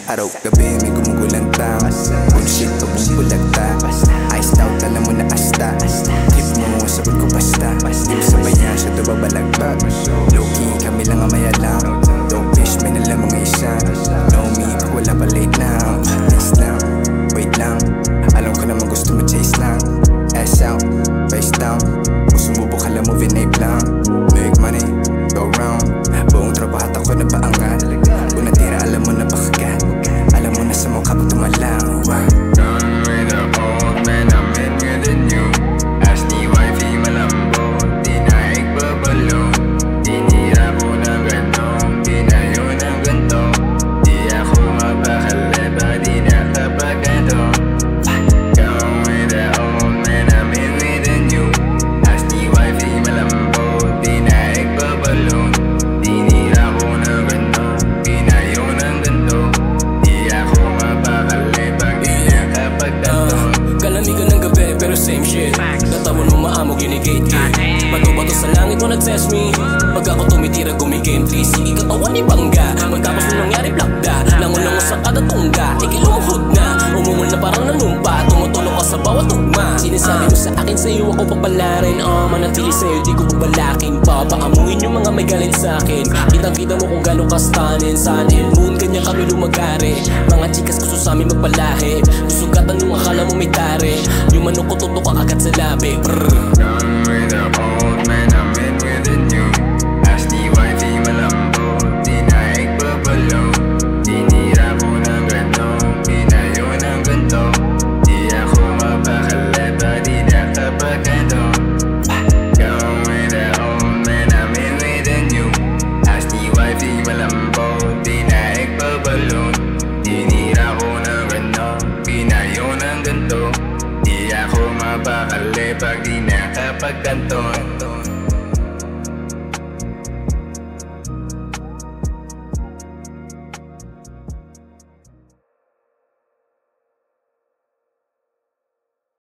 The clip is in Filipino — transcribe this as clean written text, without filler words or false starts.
Araw-gabi may gumugulantang bullshit o bumubulagta. Iced out, alam mo na asta. Tip mo, sagot ko basta. Di mo sabayan, siya to babalagbag. Low-key, kami lang ang mayalang. Don't fish, may nalang mga isa. No me, pag wala pa late now. Nice lang, wait lang. Alam ko naman gusto mo chase lang. Ass out, face down. Kung sumubok, alam mo vinape lang. Make money, go round. Buong tropa at ako na paangat. Kung natira, alam mo na bakagat. Alam mo na sa mukha pag tumalang. Done with the old man, I'm in with the new. As ni wifey malambo, di na igbabalo. Tinira ko ng ganong, tinayo ng ganto. Di ako mapakaleba, di na kapagano. Gone with the old man, I'm in with the new. As ni wifey malambo, di na igbabalo. Tinira ko ng ganong, tinayo ng ganto. Di ako mapakaleba, di na kapagano. Kalamigan ng gabi pero same shit. Katawan mo maamog ginigate-gate. Bato-bato sa langit mo nag-test me. Pag ako tumitira gumigame 3. Sige katawan ni bangga. Pagtapos nung nangyari plakda. Langon mo sa kada tungga. Ikilumuhod na. Umungol na parang nanumpa. Tumutulong ka sa bawat tugma. Sinasabi mo sa akin sa'yo ako papalarin. Manatili sa'yo di ko babalakin pa. Paamuin yung mga may galit sa'kin. Kitang-kita mo kung gano'ng kastanin. Sun and moon, kanya kami lumagari. Mga chikas gusto sa'min magpalahi. Susugatan nung akala mo may tari. Yung manok ko tutok ka agad sa labi. Done with the old man, I'm in with the new. As ni wifey malambo, di na igbabalo. Tinira ko ng ganong, tinayo ng ganto. Di ako mapakaleba, di na kapagano. Gone with the old man, I'm in with the new. As ni wifey malambo, di na igbabalo. Tinira ko ng ganong, tinayo ng ganto. Di ako mapakaleba, di na kapagkanto.